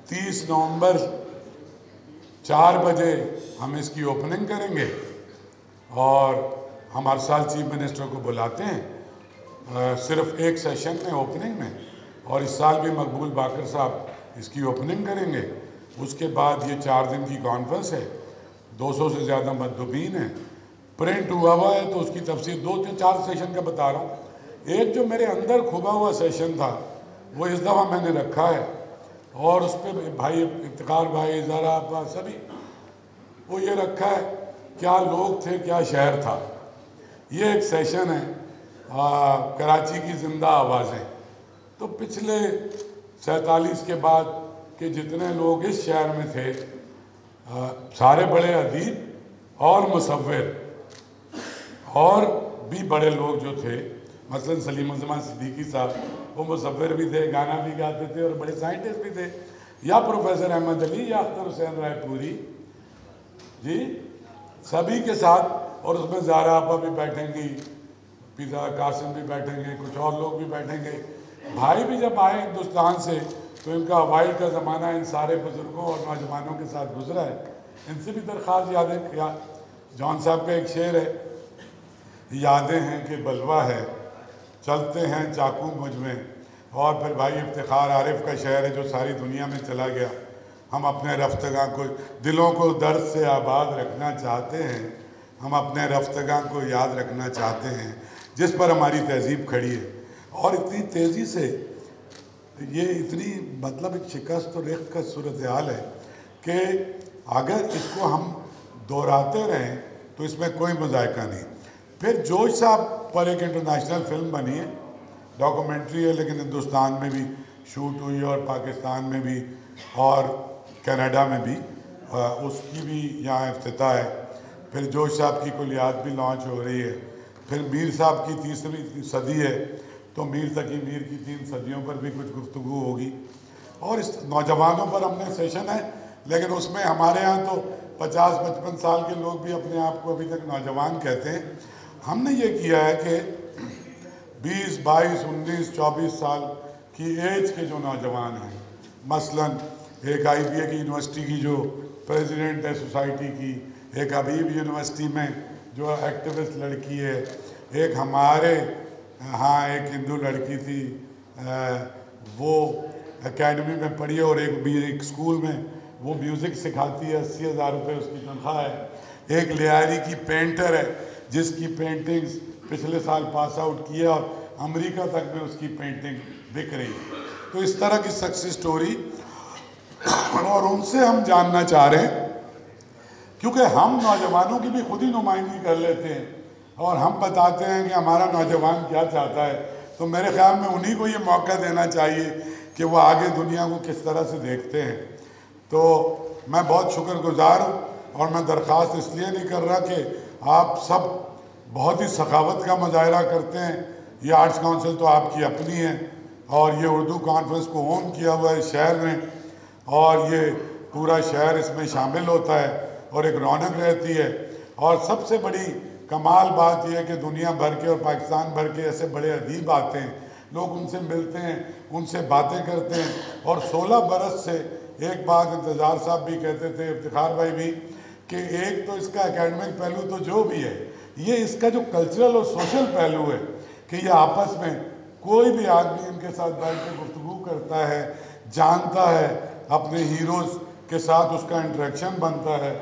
30 نومبر 4 بجے ہم اس کی اوپننگ کریں گے اور ہم ہر سال چیف منسٹر کو بلاتے ہیں صرف ایک سیشن میں اوپننگ میں، اور اس سال بھی مقبول باقر صاحب اس کی اوپننگ کریں گے۔ اس کے بعد یہ 4 دن کی کانفرنس ہے، 200 سے زیادہ مندوبین ہیں، پرنٹ ہوا ہے تو اس کی تفصیل 2-4 سیشن کا بتا رہا ہوں۔ ایک جو میرے اندر کھبا ہوا سیشن تھا وہ اس دفعہ میں نے رکھا ہے، اور اس پہ بھائی افتخار بھائی زارا آپا سبھی وہ یہ رکھا ہے کیا لوگ تھے کیا شہر تھا۔ یہ ایک سیشن ہے کراچی کی زندہ آوازیں۔ تو پچھلے 47 کے بعد کہ جتنے لوگ اس شہر میں تھے، سارے بڑے ادیب اور مصور اور بھی بڑے لوگ جو تھے، مثلا سلیم الزمان صدیقی صاحب وہ مصور بھی تھے، گانا بھی گاتے تھے اور بڑے سائنٹسٹ بھی تھے، یا پروفیسر احمد علی یا اختر حسین رائے پوری جی سبھی کے ساتھ، اور اس میں زارا آپا بھی بیٹھیں گی، پیزا قاسم بھی بیٹھیں گے، کچھ اور لوگ بھی بیٹھیں گے۔ بھائی بھی جب آئے ہندوستان سے تو ان کا اوائل کا زمانہ ان سارے بزرگوں اور نوجوانوں کے ساتھ گزرا ہے، ان سے بھی درخواست یادیں جان صاحب کا ایک شعر ہے، یادیں ہیں کہ بلوہ ہے چلتے ہیں چاقو مجھ میں، اور پھر بھائی افتخار عارف کا شعر ہے جو ساری دنیا میں چلا گیا، ہم اپنے رفتگاں کو دلوں کو درد سے آباد رکھنا چاہتے ہیں، ہم اپنے رفتگاں کو یاد رکھنا چاہتے ہیں جس پر ہماری تہذیب کھڑی ہے۔ اور اتنی تیزی سے یہ اتنی مطلب ایک شکست اور ریخت کا صورتحال ہے کہ اگر اس کو ہم دہراتے رہیں تو اس میں کوئی مذائقہ نہیں۔ پھر جوش صاحب پر ایک انٹرنیشنل فلم بنی ہے، ڈاکومنٹری ہے، لیکن ہندوستان میں بھی شوٹ ہوئی ہے اور پاکستان میں بھی اور کینیڈا میں بھی، اس کی بھی یہاں افتتاح ہے۔ پھر جوش صاحب کی کلیات بھی لانچ ہو رہی ہے۔ پھر میر صاحب کی 3ری صدی ہے تو میر تقی میر کی 3 صدیوں پر بھی کچھ گفتگو ہوگی، اور اس نوجوانوں پر ہم نے سیشن ہے، لیکن اس میں ہمارے ہاں تو 50-55 سال کے لوگ بھی اپنے آپ کو ابھی تک نوجوان کہتے ہیں۔ ہم نے یہ کیا ہے کہ 20، 22، 19، 24 سال کی ایج کے جو نوجوان ہیں، مثلا ایک آئی بی اے کی یونیورسٹی کی جو پریزیڈنٹ ہے سوسائٹی کی، ایک حبیب یونیورسٹی میں جو ایکٹیوسٹ لڑکی ہے، ایک ہمارے ہاں ایک ہندو لڑکی تھی وہ اکیڈمی میں پڑھی ہے، اور ایک اسکول میں وہ میوزک سکھاتی ہے، 80,000 روپے اس کی تنخواہ ہے۔ ایک لیاری کی پینٹر ہے جس کی پینٹنگز پچھلے سال پاس آؤٹ کی ہے اور امریکہ تک میں اس کی پینٹنگ بک رہی ہے۔ تو اس طرح کی سکسیس سٹوری، اور ان سے ہم جاننا چاہ رہے ہیں، کیونکہ ہم نوجوانوں کی بھی خود ہی نمائندگی کر لیتے ہیں اور ہم بتاتے ہیں کہ ہمارا نوجوان کیا چاہتا ہے، تو میرے خیال میں انہی کو یہ موقع دینا چاہیے کہ وہ آگے دنیا کو کس طرح سے دیکھتے ہیں۔ تو میں بہت شکر گزار ہوں، اور میں درخواست اس لیے نہیں کر رہا کہ آپ سب بہت ہی سخاوت کا مظاہرہ کرتے ہیں، یہ آرٹس کونسل تو آپ کی اپنی ہے، اور یہ اردو کانفرنس کو اون کیا ہوا ہے شہر نے، اور یہ پورا شہر اس میں شامل ہوتا ہے اور ایک رونق رہتی ہے۔ اور سب سے بڑی کمال بات یہ ہے کہ دنیا بھر کے اور پاکستان بھر کے ایسے بڑے ادیب آتے ہیں، لوگ ان سے ملتے ہیں، ان سے باتیں کرتے ہیں، اور 16 برس سے ایک بات انتظار صاحب بھی کہتے تھے، افتخار بھائی بھی، کہ ایک تو اس کا اکیڈمک پہلو تو جو بھی ہے، یہ اس کا جو کلچرل اور سوشل پہلو ہے کہ یہ آپس میں کوئی بھی آدمی ان کے ساتھ بیٹھ کے گفتگو کرتا ہے، جانتا ہے، اپنے ہیروز کے ساتھ اس کا انٹریکشن بنتا ہے۔